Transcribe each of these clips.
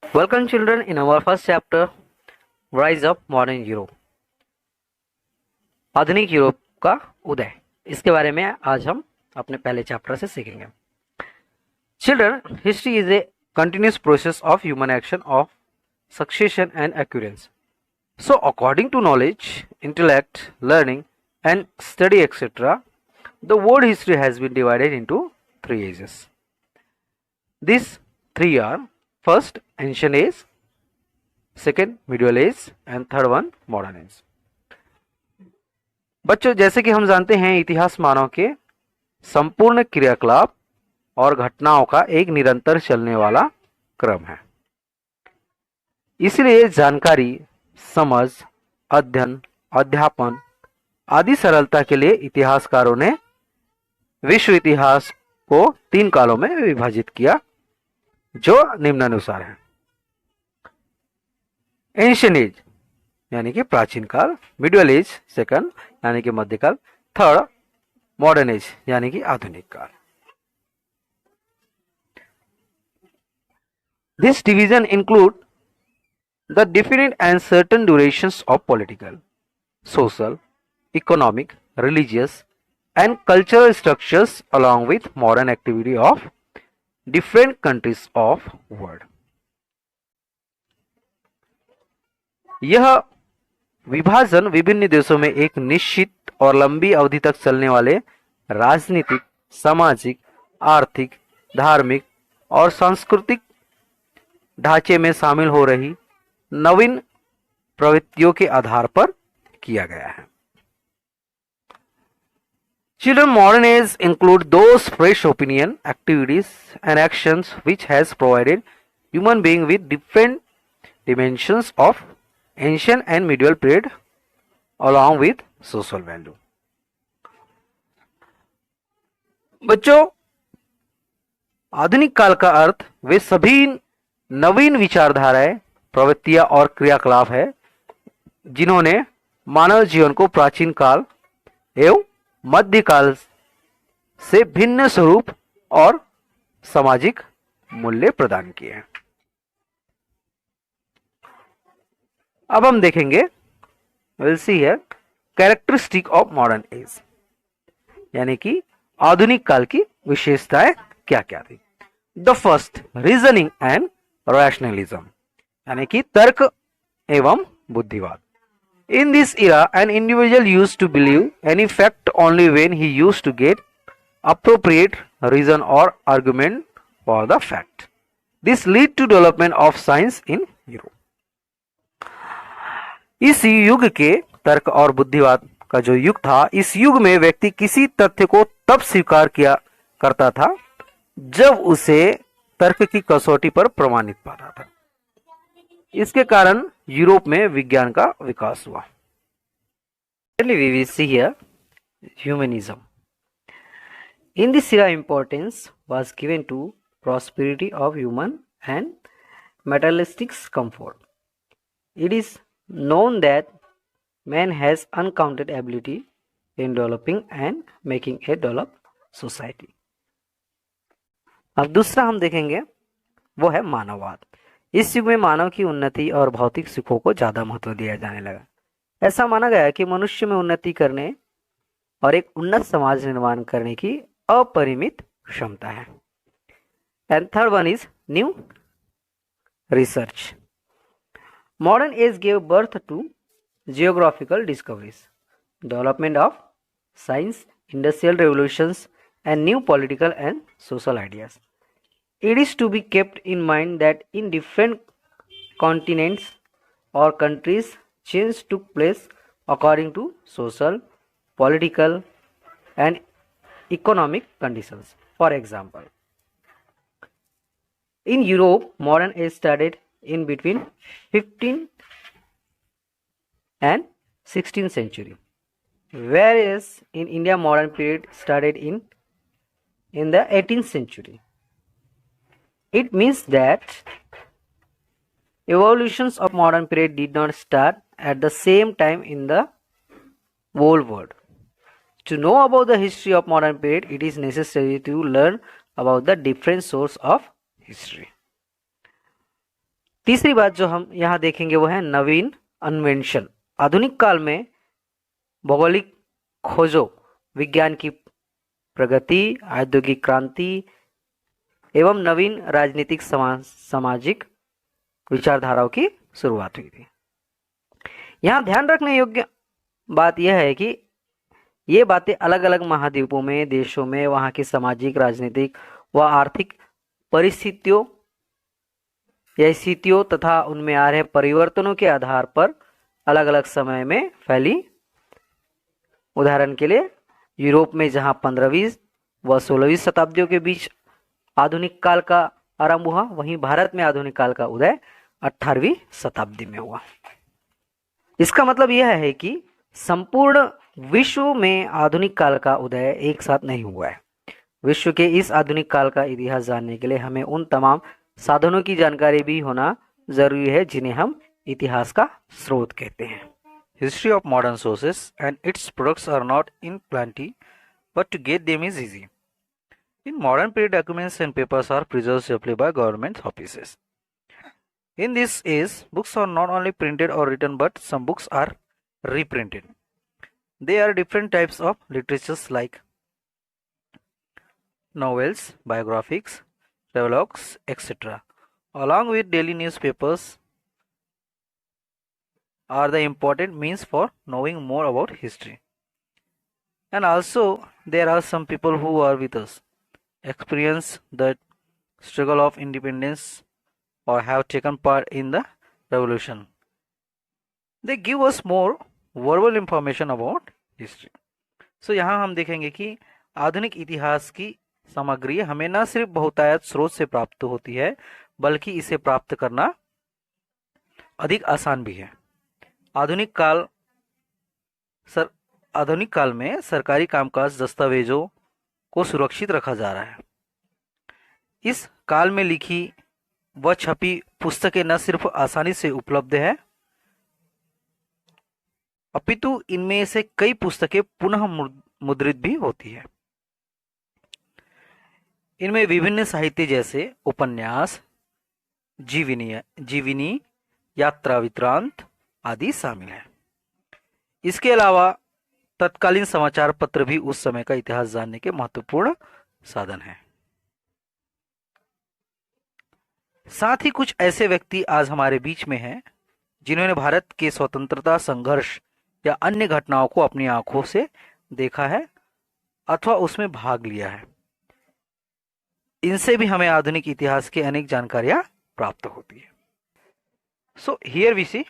Welcome children in our first chapter Rise of Modern Europe. आधुनिक Europe का उदय, इसके बारे में आज हम अपने पहले चैप्टर से सीखेंगे. Children, history is a continuous process of human action of succession and occurrence. So according to knowledge, intellect, learning and study etc., the world history has been divided into three ages. These three are first ancient age, second middle age and third one modern age. बच्चों, जैसे कि हम जानते हैं इतिहास मानव के संपूर्ण क्रियाकलाप और घटनाओं का एक निरंतर चलने वाला क्रम है. इसलिए जानकारी, समझ, अध्ययन, अध्यापन आदि सरलता के लिए इतिहासकारों ने विश्व इतिहास को तीन कालों में विभाजित किया, जो निम्नानुसार है. एंशिएंट एज यानी कि प्राचीन काल, मिडिल एज सेकंड यानी कि मध्यकाल, थर्ड मॉडर्न एज यानी कि आधुनिक काल. This division include the definite and certain durations of political, social, economic, religious and cultural structures along with modern activity of different countries of world. यह विभाजन विभिन्न देशों में एक निश्चित और लंबी अवधि तक चलने वाले राजनीतिक, सामाजिक, आर्थिक, धार्मिक और सांस्कृतिक ढांचे में शामिल हो रही नवीन प्रवृत्तियों के आधार पर किया गया है. Children, modern age include those fresh opinion, activities and actions which has provided human being with different dimensions of ancient and medieval period along with social value. बच्चों, आधुनिक काल का अर्थ वे सभी नवीन विचारधाराएं, प्रवृत्तियां और क्रियाकलाप है जिन्होंने मानव जीवन को प्राचीन काल एवं मध्यकाल से भिन्न स्वरूप और सामाजिक मूल्य प्रदान किए हैं. अब हम देखेंगे we'll see here characteristic of modern age, यानी कि आधुनिक काल की विशेषताएं क्या क्या थी. The first, reasoning and rationalism, यानी कि तर्क एवं बुद्धिवाद. In this era an individual used to believe any fact only when he used to get appropriate reason or argument for the fact. This lead to development of science in Europe. इस युग के तर्क और बुद्धिवाद का जो युग था, इस युग में व्यक्ति किसी तथ्य को तब स्वीकार किया करता था जब उसे तर्क की कसौटी पर प्रमाणित पाता था. इसके कारण यूरोप में विज्ञान का विकास हुआ. We will see here humanism. In this era, importance was given to prosperity of human and materialistic comfort. It is known that man has uncounted ability in developing and making a developed society. अब दूसरा हम देखेंगे वो है मानववाद. इस युग में मानव की उन्नति और भौतिक सुखों को ज्यादा महत्व दिया जाने लगा. ऐसा माना गया कि मनुष्य में उन्नति करने और एक उन्नत समाज निर्माण करने की अपरिमित क्षमता है. And third one is new research. Modern age gave birth to geographical discoveries, development of science, industrial revolutions and new political and social ideas. It is to be kept in mind that in different continents or countries, change took place according to social, political and economic conditions. For example, in Europe, modern age started in between 15th and 16th century, whereas in India, modern period started in the 18th century. It means that evolutions of modern period did not start at the same time in the whole world. To know about the history of modern period, it is necessary to learn about the different source of history. तीसरी बात जो हम यहाँ देखेंगे वो है नवीन अन्वेंशन। आधुनिक काल में भौगोलिक खोजों, विज्ञान की प्रगति, औद्योगिक क्रांति एवं नवीन राजनीतिक सामाजिक विचारधाराओं की शुरुआत हुई थी। यहाँ ध्यान रखने योग्य बात यह है कि ये बातें अलग अलग महाद्वीपों में, देशों में वहाँ की सामाजिक, राजनीतिक व आर्थिक परिस्थितियों या स्थितियों तथा उनमें आ रहे परिवर्तनों के आधार पर अलग अलग समय में फैली। उदाहरण के लिए यूरोप में जहाँ 15वीं व 16वीं शताब्दियों के बीच आधुनिक काल का आरंभ हुआ, वहीं भारत में आधुनिक काल का उदय 18वीं शताब्दी में हुआ। इसका मतलब यह है कि संपूर्ण विश्व में आधुनिक काल का उदय एक साथ नहीं हुआ है। विश्व के इस आधुनिक काल का इतिहास जानने के लिए हमें उन तमाम साधनों की जानकारी भी होना जरूरी है जिन्हें हम इतिहास का स्रोत कहते हैं। History of modern sources and its products are not in plenty, but to get them is easy. In modern period, documents and papers are preserved safely by government offices. In this age, books are not only printed or written, but some books are reprinted. There are different types of literatures like novels, biographies, travelogues, etc. Along with daily newspapers are the important means for knowing more about history. And also there are some people who are with us, experience the struggle of independence or have taken part in the revolution. They give us more verbal information about history. So यहाँ हम देखेंगे कि आधुनिक इतिहास की सामग्री हमें न सिर्फ बहुतायत स्रोत से प्राप्त होती है, बल्कि इसे प्राप्त करना अधिक आसान भी है। आधुनिक काल में सरकारी कामकाज दस्तावेजों को सुरक्षित रखा जा रहा है। इस काल में लिखी व छपी पुस्तकें न सिर्फ आसानी से उपलब्ध है, अपितु इनमें से कई पुस्तकें पुनः मुद्रित भी होती है। इनमें विभिन्न साहित्य जैसे उपन्यास, जीवनी, यात्रा वृत्तांत आदि शामिल है। इसके अलावा तत्कालीन समाचार पत्र भी उस समय का इतिहास जानने के महत्वपूर्ण साधन है। साथ ही कुछ ऐसे व्यक्ति आज हमारे बीच में हैं जिन्होंने भारत के स्वतंत्रता संघर्ष या अन्य घटनाओं को अपनी आंखों से देखा है अथवा उसमें भाग लिया है। इनसे भी हमें आधुनिक इतिहास की अनेक जानकारियां प्राप्त होती है। So here we see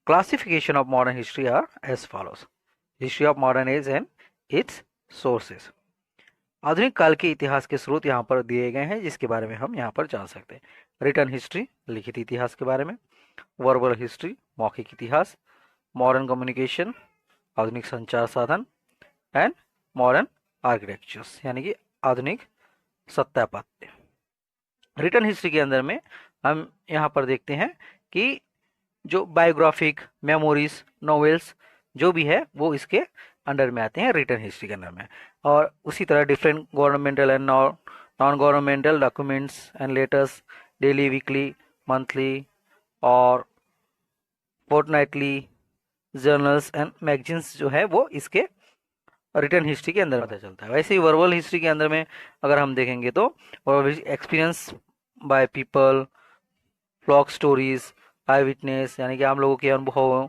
classification of modern history are as follows. History of modern age and its sources. आधुनिक काल के इतिहास के स्रोत यहाँ पर दिए गए हैं जिसके बारे में हम यहाँ पर जान सकते हैं। रिटन हिस्ट्री, लिखित इतिहास के बारे में, वर्बल हिस्ट्री, मौखिक इतिहास, मॉडर्न कम्युनिकेशन, आधुनिक संचार साधन एंड मॉडर्न आर्किटेक्चर्स, यानी कि आधुनिक सत्यापात्य। रिटन हिस्ट्री के अंदर में हम यहाँ पर देखते हैं कि जो बायोग्राफिक, मेमोरीज, नॉवेल्स जो भी है वो इसके अंडर में आते हैं, रिटन हिस्ट्री के अंदर में। और उसी तरह different governmental and non governmental documents and letters, daily, weekly, monthly और फोर्टनाइटली जर्नल्स एंड मैगजीन्स जो है वो इसके रिटन हिस्ट्री के अंदर पता चलता है। वैसे ही वर्बल हिस्ट्री के अंदर में अगर हम देखेंगे तो experience by people, folk stories, eye witness, यानी कि आम लोगों के अनुभवों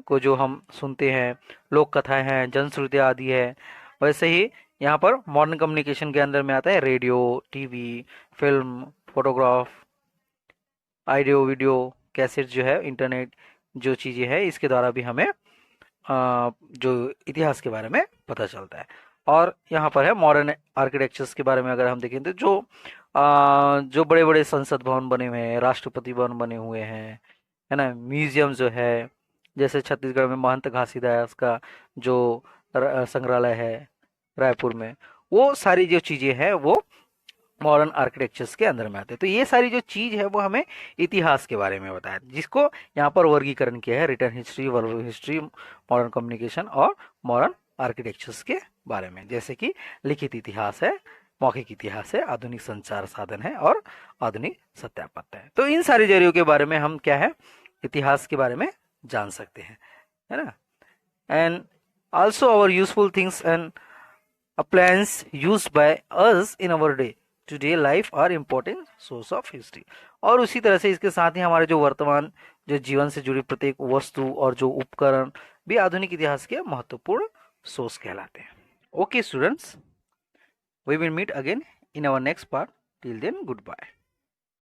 को जो हम सुनते हैं, लोक कथाएं हैं, जनश्रुतियाँ आदि है। वैसे ही यहाँ पर मॉडर्न कम्युनिकेशन के अंदर में आता है radio, TV, film, photograph, audio, video, cassette जो है, इंटरनेट जो चीज़ें हैं, इसके द्वारा भी हमें जो इतिहास के बारे में पता चलता है। और यहाँ पर है मॉडर्न आर्किटेक्चर्स के बारे में अगर हम देखें तो जो बड़े बड़े संसद भवन बने हुए हैं, राष्ट्रपति भवन बने हुए हैं, है ना, म्यूजियम जो है, जैसे छत्तीसगढ़ में महंत घासीदास का जो संग्रहालय है रायपुर में, वो सारी जो चीज़ें हैं वो मॉडर्न आर्किटेक्चर्स के अंदर में आते हैं। तो ये सारी जो चीज़ है वो हमें इतिहास के बारे में बताया, जिसको यहाँ पर वर्गीकरण किया है written history, verbal history, modern communication और मॉडर्न आर्किटेक्चर्स के बारे में। जैसे कि लिखित इतिहास है, मौखिक इतिहास है, आधुनिक संचार साधन है और आधुनिक सत्यापत्य है। तो इन सारे जरियों के बारे में हम क्या है, इतिहास के बारे में जान सकते हैं, है ना। And also our useful things and appliances used by us in our today life are important source of history। और उसी तरह से इसके साथ ही हमारे जो वर्तमान जो जीवन से जुड़ी प्रत्येक वस्तु और जो उपकरण भी आधुनिक इतिहास के महत्वपूर्ण सोर्स कहलाते हैं। Okay students, we will meet again in our next part. Till then good bye.